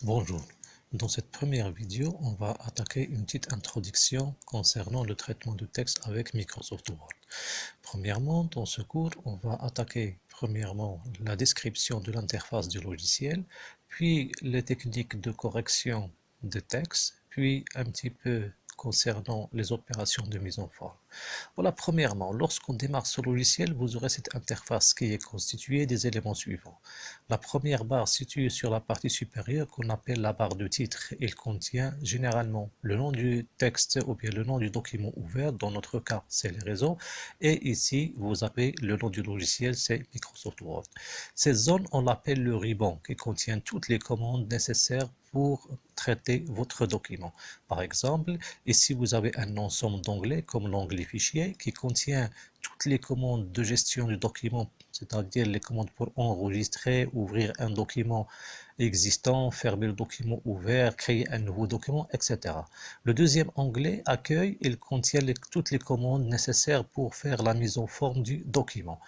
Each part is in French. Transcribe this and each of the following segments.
Bonjour, dans cette première vidéo, on va attaquer une petite introduction concernant le traitement de texte avec Microsoft Word. Premièrement, dans ce cours, on va attaquer premièrement la description de l'interface du logiciel, puis les techniques de correction de texte, puis un petit peu concernant les opérations de mise en forme. Voilà, premièrement, lorsqu'on démarre ce logiciel, vous aurez cette interface qui est constituée des éléments suivants. La première barre située sur la partie supérieure qu'on appelle la barre de titre, elle contient généralement le nom du texte ou bien le nom du document ouvert, dans notre cas c'est les réseaux, et ici vous avez le nom du logiciel, c'est Microsoft Word. Cette zone on l'appelle le ribbon qui contient toutes les commandes nécessaires pour traiter votre document. Par exemple, ici vous avez un ensemble d'onglets comme l'onglet fichier qui contient toutes les commandes de gestion du document, c'est-à-dire les commandes pour enregistrer, ouvrir un document existant, fermer le document ouvert, créer un nouveau document, etc. Le deuxième onglet, accueil, il contient toutes les commandes nécessaires pour faire la mise en forme du document.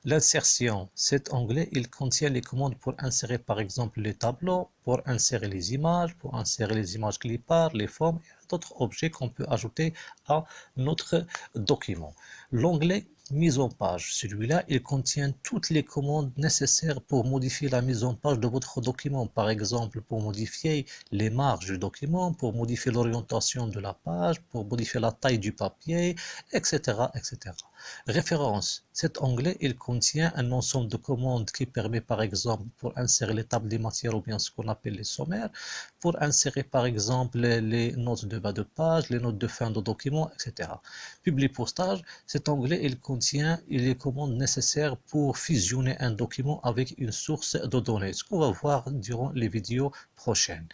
L'insertion, cet onglet, il contient les commandes pour insérer par exemple les tableaux, pour insérer les images clipart, les formes et d'autres objets qu'on peut ajouter à notre document. L'onglet mise en page, celui-là, il contient toutes les commandes nécessaires pour modifier la mise en page de votre document. Par exemple, pour modifier les marges du document, pour modifier l'orientation de la page, pour modifier la taille du papier, etc., etc. Référence. Cet onglet, il contient un ensemble de commandes qui permet par exemple pour insérer les tables des matières ou bien ce qu'on appelle les sommaires, pour insérer par exemple les notes de bas de page, les notes de fin de document, etc. Publi postage, cet onglet, il contient les commandes nécessaires pour fusionner un document avec une source de données, ce qu'on va voir durant les vidéos prochaines.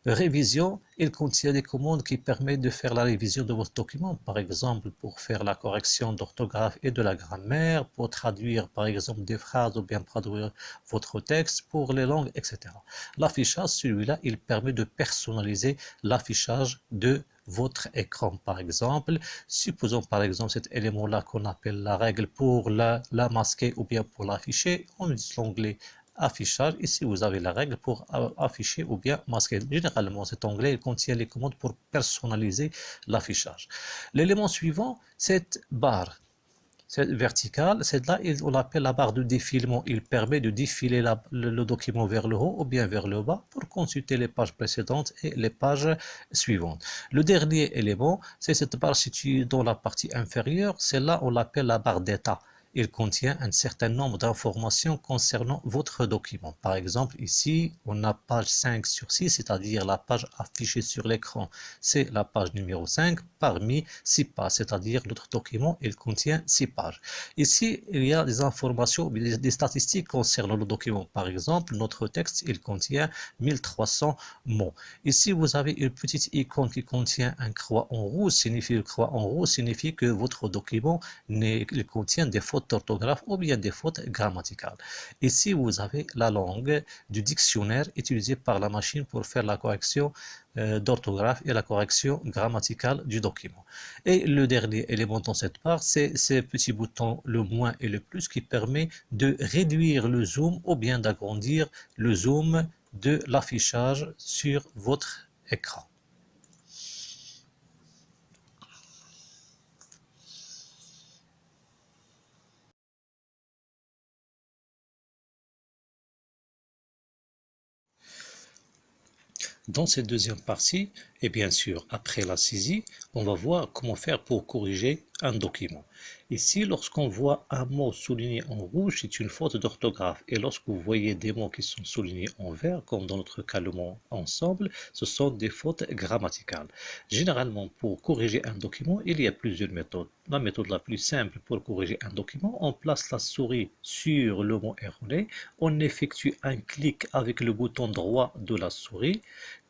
Révision, il contient des commandes qui permettent de faire la révision de votre document, par exemple pour faire la correction d'orthographe et de la grammaire, pour traduire par exemple des phrases ou bien traduire votre texte pour les langues, etc. L'affichage, celui-là, il permet de personnaliser l'affichage de votre écran, par exemple. Supposons par exemple cet élément-là qu'on appelle la règle pour la masquer ou bien pour l'afficher, on utilise l'onglet affichage. Ici, vous avez la règle pour afficher ou bien masquer. Généralement, cet onglet il contient les commandes pour personnaliser l'affichage. L'élément suivant, cette barre. Cette verticale, celle-là, on l'appelle la barre de défilement. Il permet de défiler le document vers le haut ou bien vers le bas pour consulter les pages précédentes et les pages suivantes. Le dernier élément, c'est cette barre située dans la partie inférieure. Celle-là, on l'appelle la barre d'état. Il contient un certain nombre d'informations concernant votre document. Par exemple, ici, on a page 5 sur 6, c'est-à-dire la page affichée sur l'écran. C'est la page numéro 5 parmi 6 pages, c'est-à-dire notre document, il contient 6 pages. Ici, il y a des informations, des statistiques concernant le document. Par exemple, notre texte, il contient 1300 mots. Ici, vous avez une petite icône qui contient un croix en rouge. Le croix en rouge signifie que votre document il contient des fautes d'orthographe ou bien des fautes grammaticales. Ici, vous avez la langue du dictionnaire utilisé par la machine pour faire la correction d'orthographe et la correction grammaticale du document. Et le dernier élément dans cette part, c'est ces petits boutons, le moins et le plus, qui permet de réduire le zoom ou bien d'agrandir le zoom de l'affichage sur votre écran. Dans cette deuxième partie, et bien sûr après la saisie, on va voir comment faire pour corriger un document. Ici, lorsqu'on voit un mot souligné en rouge, c'est une faute d'orthographe. Et lorsque vous voyez des mots qui sont soulignés en vert, comme dans notre cas le mot ensemble, ce sont des fautes grammaticales. Généralement, pour corriger un document, il y a plusieurs méthodes. La méthode la plus simple pour corriger un document, on place la souris sur le mot erroné, on effectue un clic avec le bouton droit de la souris,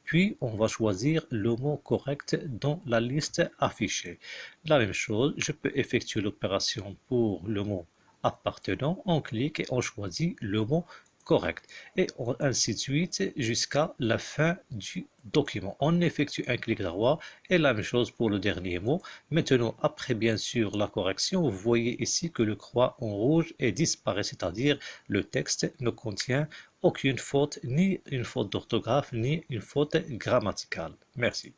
puis on va choisir le mot correct dans la liste affichée. La même chose, je peux effectuer l'opération pour le mot appartenant, on clique et on choisit le mot correct. Et ainsi de suite jusqu'à la fin du document. On effectue un clic droit et la même chose pour le dernier mot. Maintenant, après bien sûr la correction, vous voyez ici que le croix en rouge est disparaît, c'est-à-dire le texte ne contient aucune faute, ni une faute d'orthographe, ni une faute grammaticale. Merci.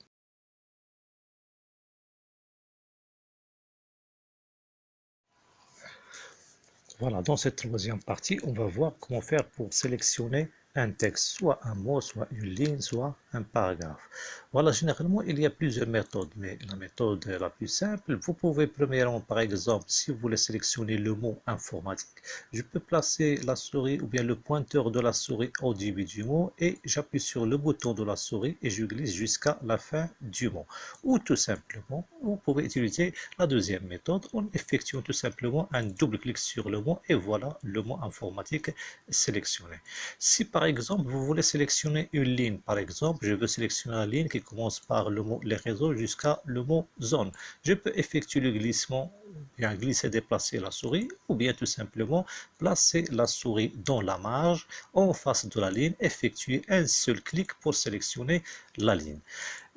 Voilà, dans cette troisième partie, on va voir comment faire pour sélectionner un texte, soit un mot, soit une ligne, soit un paragraphe. Voilà, généralement, il y a plusieurs méthodes, mais la méthode la plus simple, vous pouvez premièrement, par exemple, si vous voulez sélectionner le mot informatique, je peux placer la souris ou bien le pointeur de la souris au début du mot et j'appuie sur le bouton de la souris et je glisse jusqu'à la fin du mot. Ou tout simplement, vous pouvez utiliser la deuxième méthode en effectuant tout simplement un double clic sur le mot et voilà le mot informatique sélectionné. Si par exemple vous voulez sélectionner une ligne, par exemple je veux sélectionner la ligne qui commence par le mot les réseaux jusqu'à le mot zone, je peux effectuer le glissement, bien glisser, déplacer la souris ou bien tout simplement placer la souris dans la marge en face de la ligne, effectuer un seul clic pour sélectionner la ligne.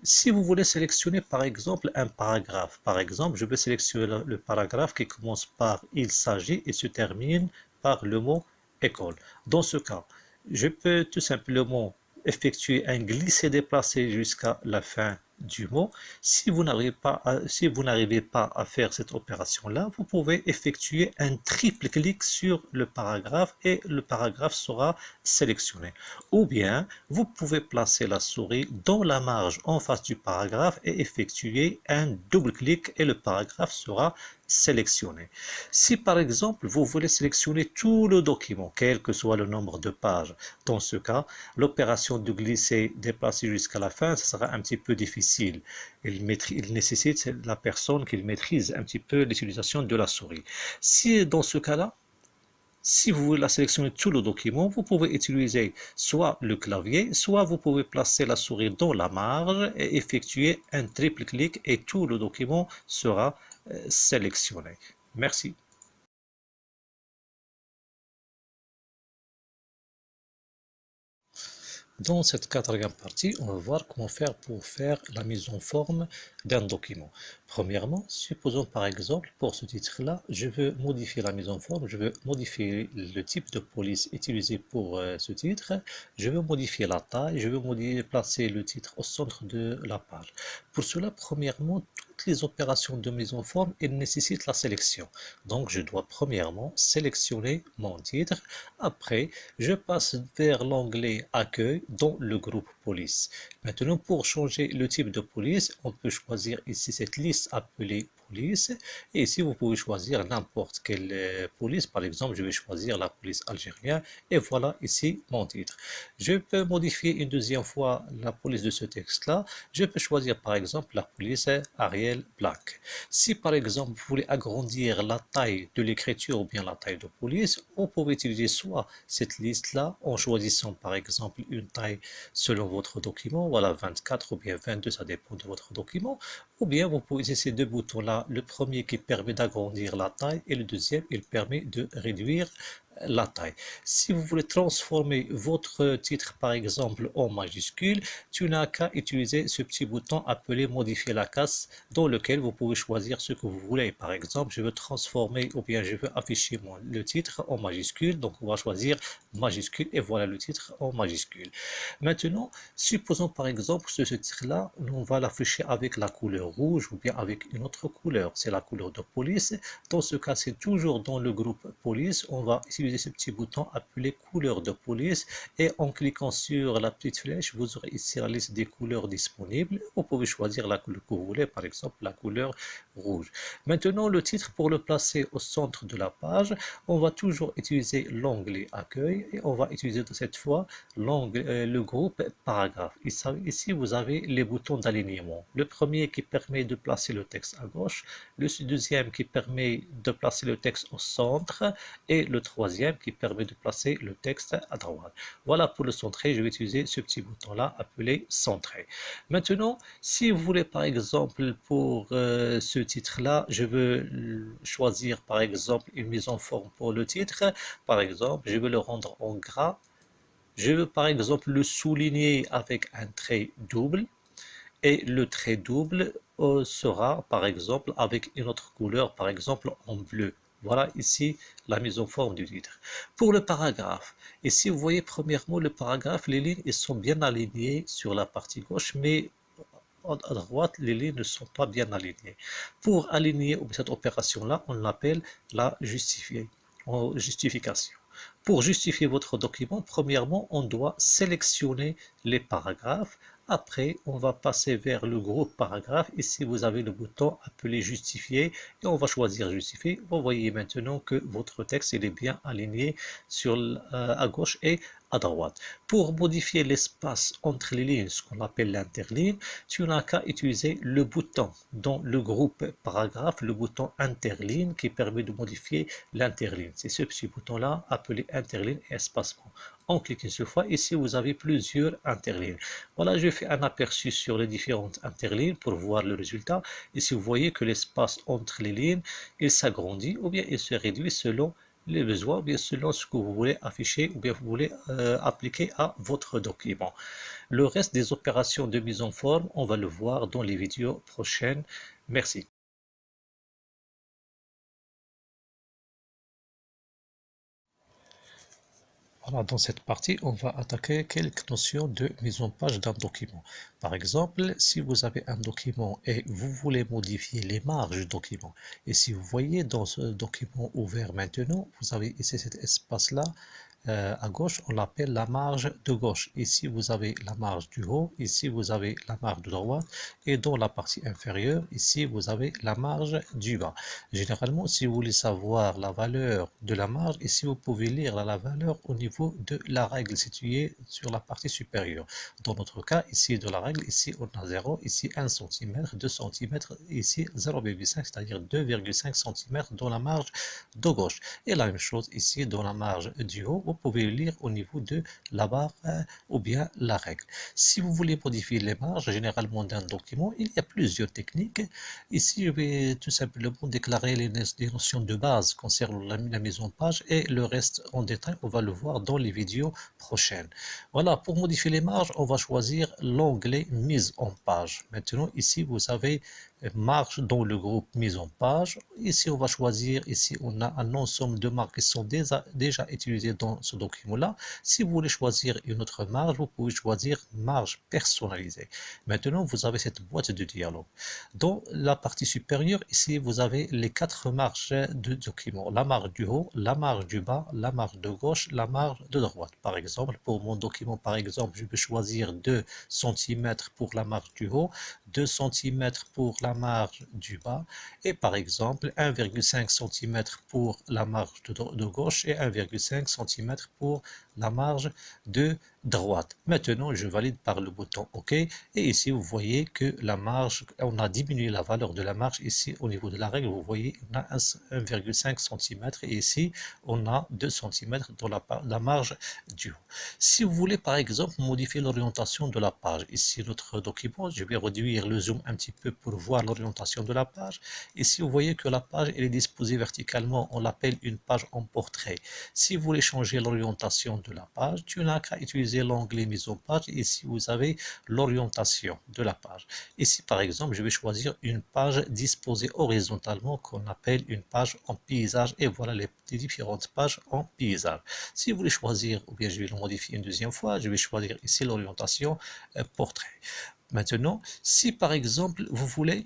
Si vous voulez sélectionner par exemple un paragraphe, par exemple je vais sélectionner le paragraphe qui commence par il s'agit et se termine par le mot école. Dans ce cas, je peux tout simplement effectuer un glisser-déplacer jusqu'à la fin du mot. Si vous n'arrivez pas à faire cette opération-là, vous pouvez effectuer un triple clic sur le paragraphe et le paragraphe sera sélectionné. Ou bien, vous pouvez placer la souris dans la marge en face du paragraphe et effectuer un double clic et le paragraphe sera sélectionné. Si par exemple vous voulez sélectionner tout le document, quel que soit le nombre de pages, dans ce cas, l'opération de glisser, déplacer jusqu'à la fin, ce sera un petit peu difficile. Il nécessite la personne qui maîtrise un petit peu l'utilisation de la souris. Si dans ce cas-là, si vous voulez la sélectionner tout le document, vous pouvez utiliser soit le clavier, soit vous pouvez placer la souris dans la marge et effectuer un triple clic et tout le document sera sélectionné. Merci. Dans cette quatrième partie, on va voir comment faire pour faire la mise en forme d'un document. Premièrement, supposons par exemple, pour ce titre-là, je veux modifier la mise en forme, je veux modifier le type de police utilisé pour ce titre, je veux modifier la taille, je veux placer le titre au centre de la page. Pour cela, premièrement, toutes les opérations de mise en forme, elles nécessitent la sélection. Donc, je dois premièrement sélectionner mon titre. Après, je passe vers l'onglet Accueil dans le groupe Police. Maintenant, pour changer le type de police, on peut choisir ici cette liste appelée Police. Et ici, vous pouvez choisir n'importe quelle police. Par exemple, je vais choisir la police algérienne. Et voilà ici mon titre. Je peux modifier une deuxième fois la police de ce texte-là. Je peux choisir par exemple la police Ariel Black. Si par exemple vous voulez agrandir la taille de l'écriture ou bien la taille de police, vous pouvez utiliser soit cette liste-là en choisissant par exemple une taille selon votre document, voilà 24 ou bien 22, ça dépend de votre document, ou bien vous pouvez utiliser ces deux boutons-là, le premier qui permet d'agrandir la taille et le deuxième, il permet de réduire la taille. Si vous voulez transformer votre titre par exemple en majuscule, tu n'as qu'à utiliser ce petit bouton appelé modifier la casse dans lequel vous pouvez choisir ce que vous voulez. Par exemple, je veux transformer ou bien je veux afficher le titre en majuscule, donc on va choisir majuscule et voilà le titre en majuscule. Maintenant, supposons par exemple que ce titre-là, on va l'afficher avec la couleur rouge ou bien avec une autre couleur, c'est la couleur de police. Dans ce cas, c'est toujours dans le groupe police, on va utiliser ce petit bouton appelé couleur de police et en cliquant sur la petite flèche, vous aurez ici la liste des couleurs disponibles. Vous pouvez choisir la couleur que vous voulez, par exemple la couleur rouge. Maintenant, le titre, pour le placer au centre de la page, on va toujours utiliser l'onglet accueil et on va utiliser cette fois le groupe paragraphe. Ici, vous avez les boutons d'alignement. Le premier qui permet de placer le texte à gauche, le deuxième qui permet de placer le texte au centre et le troisième qui permet de placer le texte à droite. Voilà pour le centrer, je vais utiliser ce petit bouton-là appelé centrer. Maintenant, si vous voulez par exemple pour ce titre-là, je veux choisir par exemple une mise en forme pour le titre. Par exemple, je veux le rendre en gras. je veux par exemple le souligner avec un trait double, et le trait double sera par exemple avec une autre couleur, par exemple en bleu. Voilà ici la mise en forme du titre. Pour le paragraphe, ici vous voyez premièrement le paragraphe, les lignes ils sont bien alignées sur la partie gauche, mais à droite les lignes ne sont pas bien alignées. Pour aligner cette opération-là, on l'appelle la justification. Pour justifier votre document, premièrement, on doit sélectionner les paragraphes. Après, on va passer vers le groupe paragraphe. Ici, vous avez le bouton appelé justifier et on va choisir justifier. Vous voyez maintenant que votre texte il est bien aligné sur, à gauche et à droite. Pour modifier l'espace entre les lignes, ce qu'on appelle l'interligne, tu n'as qu'à utiliser le bouton dans le groupe paragraphe, le bouton interligne qui permet de modifier l'interligne. C'est ce petit bouton-là appelé interligne et espacement. On clique une seule fois. Ici, vous avez plusieurs interlignes. Voilà, je fais un aperçu sur les différentes interlignes pour voir le résultat. Ici, vous voyez que l'espace entre les lignes, il s'agrandit ou bien il se réduit selon les besoins, ou bien selon ce que vous voulez afficher ou bien vous voulez appliquer à votre document. Le reste des opérations de mise en forme, on va le voir dans les vidéos prochaines. Merci. Voilà, dans cette partie, on va attaquer quelques notions de mise en page d'un document. Par exemple, si vous avez un document et vous voulez modifier les marges du document, et si vous voyez dans ce document ouvert maintenant, vous avez ici cet espace-là, à gauche, on l'appelle la marge de gauche. Ici, vous avez la marge du haut, ici, vous avez la marge de droite, et dans la partie inférieure, ici, vous avez la marge du bas. Généralement, si vous voulez savoir la valeur de la marge, ici, vous pouvez lire la valeur au niveau de la règle située sur la partie supérieure. Dans notre cas, ici, de la règle, ici, on a 0, ici, 1 cm, 2 cm, ici, 0,5, c'est-à-dire 2,5 cm dans la marge de gauche. Et la même chose ici, dans la marge du haut, vous pouvez le lire au niveau de la barre ou bien la règle. Si vous voulez modifier les marges, généralement d'un document, il y a plusieurs techniques. Ici, je vais tout simplement déclarer les notions de base concernant la mise en page et le reste en détail, on va le voir dans les vidéos prochaines. Voilà, pour modifier les marges, on va choisir l'onglet mise en page. Maintenant, ici, vous avez marge dans le groupe mise en page. Ici, on va choisir, ici, on a un ensemble de marques qui sont déjà utilisées dans ce document-là. Si vous voulez choisir une autre marge, vous pouvez choisir marge personnalisée. Maintenant, vous avez cette boîte de dialogue. Dans la partie supérieure, ici, vous avez les 4 marges de document. La marge du haut, la marge du bas, la marge de gauche, la marge de droite. Par exemple, pour mon document, par exemple, je vais choisir 2 cm pour la marge du haut, 2 cm pour la marge du bas et par exemple 1,5 cm pour la marge de gauche et 1,5 cm pour la marge de droite. Maintenant, je valide par le bouton OK et ici vous voyez que la marge, on a diminué la valeur de la marge ici au niveau de la règle, vous voyez on a 1,5 cm et ici on a 2 cm dans la marge du haut. Si vous voulez par exemple modifier l'orientation de la page, ici notre document, je vais réduire le zoom un petit peu pour voir l'orientation de la page. Ici vous voyez que la page elle est disposée verticalement, on l'appelle une page en portrait. Si vous voulez changer l'orientation de la page, tu n'as qu'à utiliser l'onglet mise en page. Ici vous avez l'orientation de la page. Ici par exemple je vais choisir une page disposée horizontalement qu'on appelle une page en paysage et voilà les différentes pages en paysage. Si vous voulez choisir, ou bien je vais le modifier une deuxième fois, je vais choisir ici l'orientation portrait. Maintenant, si par exemple vous voulez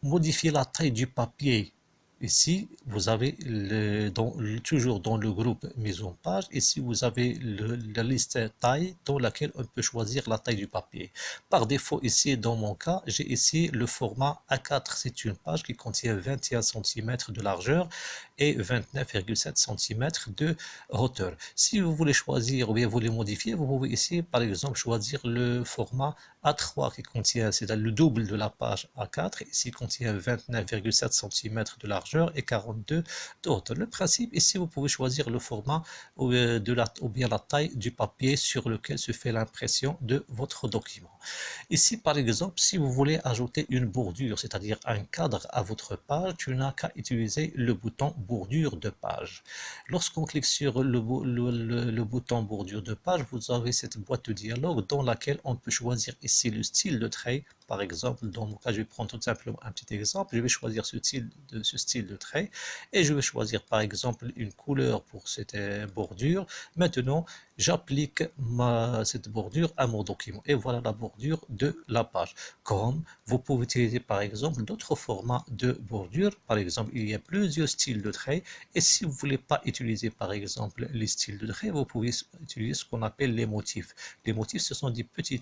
modifier la taille du papier, ici vous avez toujours dans le groupe mise en page, ici vous avez la liste taille dans laquelle on peut choisir la taille du papier. Par défaut ici dans mon cas, j'ai ici le format A4, c'est une page qui contient 21 cm de largeur et 29,7 cm de hauteur. Si vous voulez choisir ou bien vous voulez modifier, vous pouvez ici par exemple choisir le format A3 qui contient, c'est le double de la page A4, ici contient 29,7 cm de largeur et 42 de hauteur. Le principe ici, vous pouvez choisir le format ou bien la taille du papier sur lequel se fait l'impression de votre document. Ici par exemple, si vous voulez ajouter une bordure, c'est-à-dire un cadre à votre page, tu n'as qu'à utiliser le bouton bordure de page. Lorsqu'on clique sur le bouton bordure de page, vous avez cette boîte de dialogue dans laquelle on peut choisir ici le style de trait. Par exemple, dans mon cas, je vais prendre tout simplement un petit exemple. Je vais choisir ce style de trait et je vais choisir par exemple une couleur pour cette bordure. Maintenant, j'applique cette bordure à mon document et voilà la bordure de la page. Comme vous pouvez utiliser par exemple d'autres formats de bordure. Par exemple, il y a plusieurs styles de traits et si vous ne voulez pas utiliser par exemple les styles de traits, vous pouvez utiliser ce qu'on appelle les motifs. Les motifs, ce sont des petits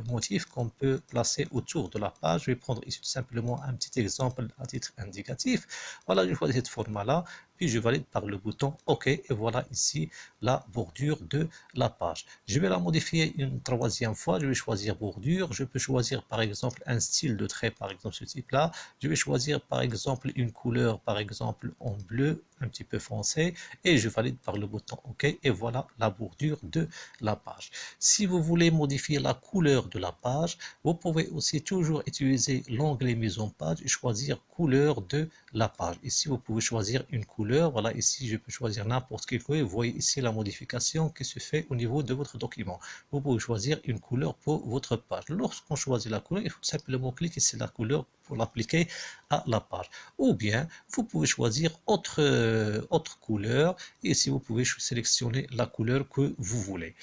motifs qu'on peut placer autour de la page. Je vais prendre ici tout simplement un petit exemple à titre indicatif. Voilà, je choisis ce format-là, puis je valide par le bouton OK et voilà ici la bordure de la page. Je vais la modifier une troisième fois, je vais choisir bordure, je peux choisir par exemple un style de trait, par exemple ce type-là. Je vais choisir par exemple une couleur, par exemple en bleu, un petit peu foncé, et je valide par le bouton OK et voilà la bordure de la page. Si vous voulez modifier la couleur de la page, vous pouvez aussi toujours utiliser l'onglet mise en page et choisir couleur de la page. Ici, vous pouvez choisir une couleur. Voilà, ici, je peux choisir n'importe quelle couleur. Vous voyez ici la modification qui se fait au niveau de votre document. Vous pouvez choisir une couleur pour votre page. Lorsqu'on choisit la couleur, il faut simplement cliquer sur la couleur pour l'appliquer à la page. Ou bien, vous pouvez choisir autre couleur. Et ici, vous pouvez sélectionner la couleur que vous voulez.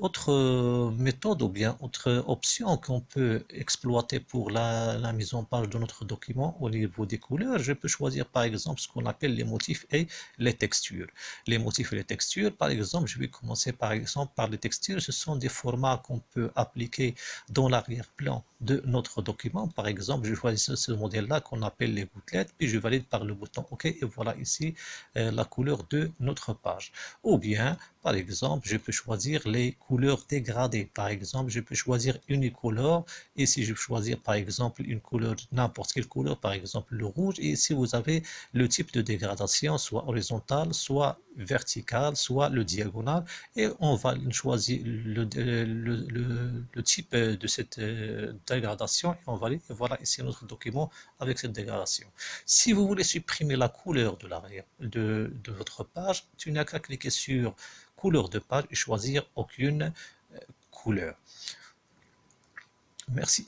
Autre méthode ou bien autre option qu'on peut exploiter pour la mise en page de notre document au niveau des couleurs, je peux choisir par exemple ce qu'on appelle les motifs et les textures. Les motifs et les textures, par exemple, je vais commencer par exemple par les textures. Ce sont des formats qu'on peut appliquer dans l'arrière-plan de notre document. Par exemple, je choisis ce modèle-là qu'on appelle les gouttelettes, puis je valide par le bouton OK et voilà ici la couleur de notre page. Ou bien, par exemple, je peux choisir les couleurs dégradées. Par exemple, je peux choisir unicolore. Et si je choisir par exemple une couleur, n'importe quelle couleur, par exemple le rouge. Et ici, vous avez le type de dégradation, soit horizontale, soit verticale, soit le diagonal. Et on va choisir le type de cette dégradation. Et on va aller, voilà ici notre document avec cette dégradation. Si vous voulez supprimer la couleur de l'arrière de votre page, tu n'as qu'à cliquer sur couleur de page et choisir aucune couleur. Merci.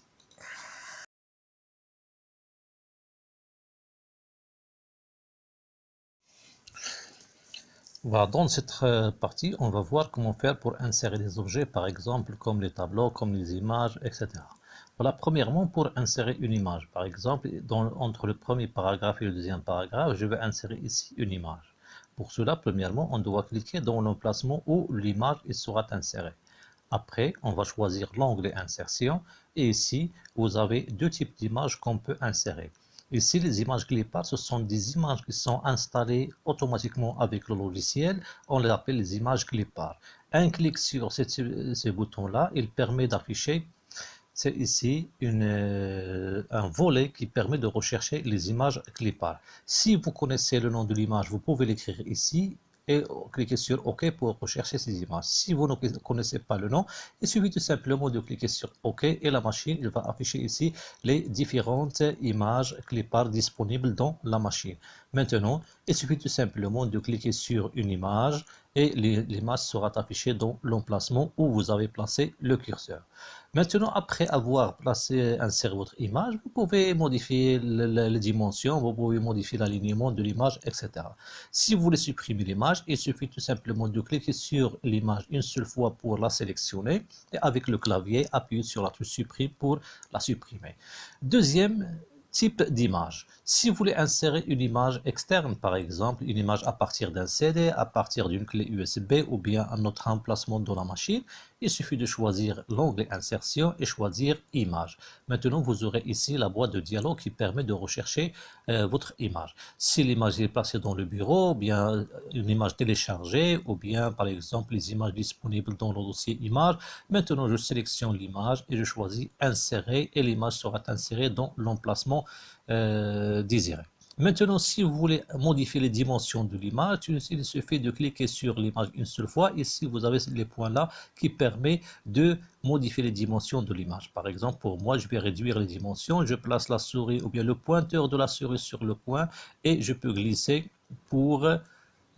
Voilà, dans cette partie, on va voir comment faire pour insérer des objets, par exemple, comme les tableaux, comme les images, etc. Voilà, premièrement, pour insérer une image, par exemple, entre le premier paragraphe et le deuxième paragraphe, je vais insérer ici une image. Pour cela, premièrement, on doit cliquer dans l'emplacement où l'image sera insérée. Après, on va choisir l'onglet Insertion et ici, vous avez deux types d'images qu'on peut insérer. Ici, les images clipart, ce sont des images qui sont installées automatiquement avec le logiciel. On les appelle les images clipart. Un clic sur ce bouton-là, il permet d'afficher, c'est ici un volet qui permet de rechercher les images clipart. Si vous connaissez le nom de l'image, vous pouvez l'écrire ici et cliquez sur OK pour rechercher ces images. Si vous ne connaissez pas le nom, il suffit tout simplement de cliquer sur OK et la machine va afficher ici les différentes images clipart disponibles dans la machine. Maintenant, il suffit tout simplement de cliquer sur une image et l'image sera affichée dans l'emplacement où vous avez placé le curseur. Maintenant, après avoir inséré votre image, vous pouvez modifier les dimensions, vous pouvez modifier l'alignement de l'image, etc. Si vous voulez supprimer l'image, il suffit tout simplement de cliquer sur l'image une seule fois pour la sélectionner et avec le clavier, appuyer sur la touche supprime pour la supprimer. Deuxième type d'image. Si vous voulez insérer une image externe, par exemple, une image à partir d'un CD, à partir d'une clé USB ou bien un autre emplacement dans la machine, il suffit de choisir l'onglet Insertion et choisir Image. Maintenant, vous aurez ici la boîte de dialogue qui permet de rechercher votre image. Si l'image est placée dans le bureau, ou bien une image téléchargée, ou bien par exemple les images disponibles dans le dossier Image, maintenant je sélectionne l'image et je choisis Insérer et l'image sera insérée dans l'emplacement désiré. Maintenant, si vous voulez modifier les dimensions de l'image, il suffit de cliquer sur l'image une seule fois. Ici, vous avez les points là qui permettent de modifier les dimensions de l'image. Par exemple, pour moi, je vais réduire les dimensions. Je place la souris ou bien le pointeur de la souris sur le point et je peux glisser pour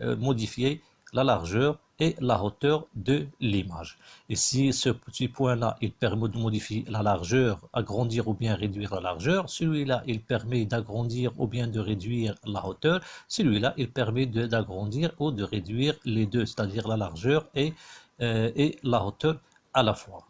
modifier la largeur et la hauteur de l'image. Et si ce petit point-là, il permet de modifier la largeur, agrandir ou bien réduire la largeur, celui-là, il permet d'agrandir ou bien de réduire la hauteur, celui-là, il permet d'agrandir ou de réduire les deux, c'est-à-dire la largeur et la hauteur à la fois.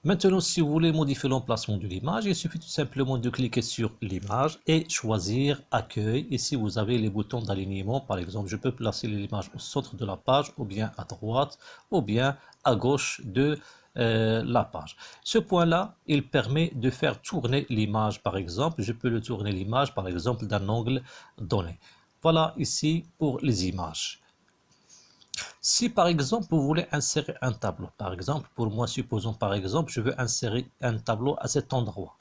Maintenant, si vous voulez modifier l'emplacement de l'image, il suffit tout simplement de cliquer sur l'image et choisir Accueil. Ici, vous avez les boutons d'alignement. Par exemple, je peux placer l'image au centre de la page, ou bien à droite, ou bien à gauche de la page. Ce point-là, il permet de faire tourner l'image. Par exemple, je peux le tourner l'image, par exemple, d'un angle donné. Voilà ici pour les images. Si par exemple vous voulez insérer un tableau, par exemple pour moi supposons par exemple je veux insérer un tableau à cet endroit.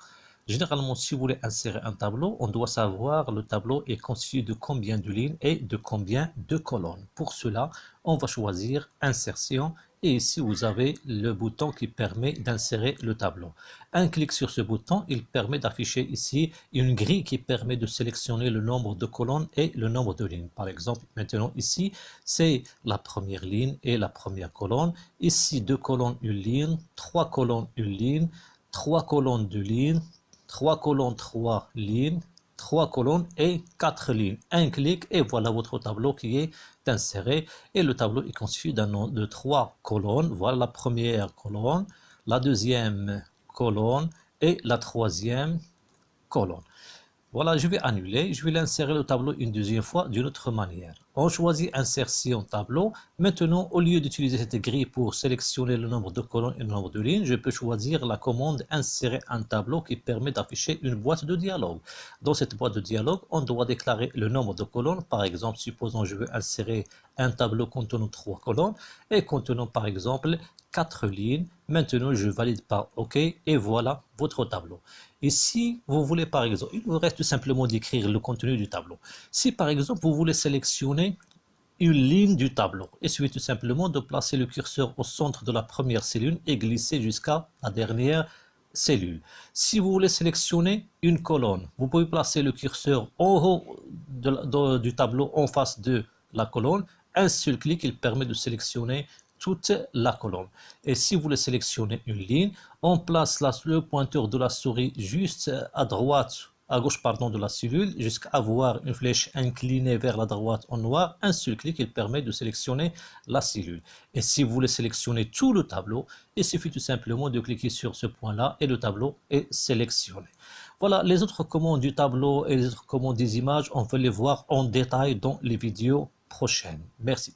Généralement si vous voulez insérer un tableau, on doit savoir le tableau est constitué de combien de lignes et de combien de colonnes. Pour cela, on va choisir Insertion et ici vous avez le bouton qui permet d'insérer le tableau. Un clic sur ce bouton, il permet d'afficher ici une grille qui permet de sélectionner le nombre de colonnes et le nombre de lignes. Par exemple, maintenant ici, c'est la première ligne et la première colonne. Ici, 2 colonnes, une ligne, 3 colonnes, une ligne, 3 colonnes, 2 lignes, 3 colonnes, 3 lignes, 3 colonnes et 4 lignes. Un clic et voilà votre tableau qui est inséré. Et le tableau est constitué de 3 colonnes. Voilà la première colonne, la deuxième colonne et la troisième colonne. Voilà, je vais annuler, je vais l'insérer le tableau une deuxième fois d'une autre manière. On choisit Insertion tableau. Maintenant, au lieu d'utiliser cette grille pour sélectionner le nombre de colonnes et le nombre de lignes, je peux choisir la commande Insérer un tableau qui permet d'afficher une boîte de dialogue. Dans cette boîte de dialogue, on doit déclarer le nombre de colonnes. Par exemple, supposons que je veux insérer un tableau contenant 3 colonnes et contenant par exemple 4 lignes. Maintenant, je valide par OK et voilà votre tableau. Et si vous voulez par exemple, il vous reste tout simplement d'écrire le contenu du tableau. Si par exemple vous voulez sélectionner une ligne du tableau, il suffit tout simplement de placer le curseur au centre de la première cellule et glisser jusqu'à la dernière cellule. Si vous voulez sélectionner une colonne, vous pouvez placer le curseur en haut du tableau en face de la colonne. Un seul clic, il permet de sélectionner toute la colonne. Et si vous voulez sélectionner une ligne, on place le pointeur de la souris juste à gauche de la cellule, jusqu'à avoir une flèche inclinée vers la droite en noir. Un seul clic, il permet de sélectionner la cellule. Et si vous voulez sélectionner tout le tableau, il suffit tout simplement de cliquer sur ce point-là et le tableau est sélectionné. Voilà, les autres commandes du tableau et les autres commandes des images, on va les voir en détail dans les vidéos prochaines. Merci.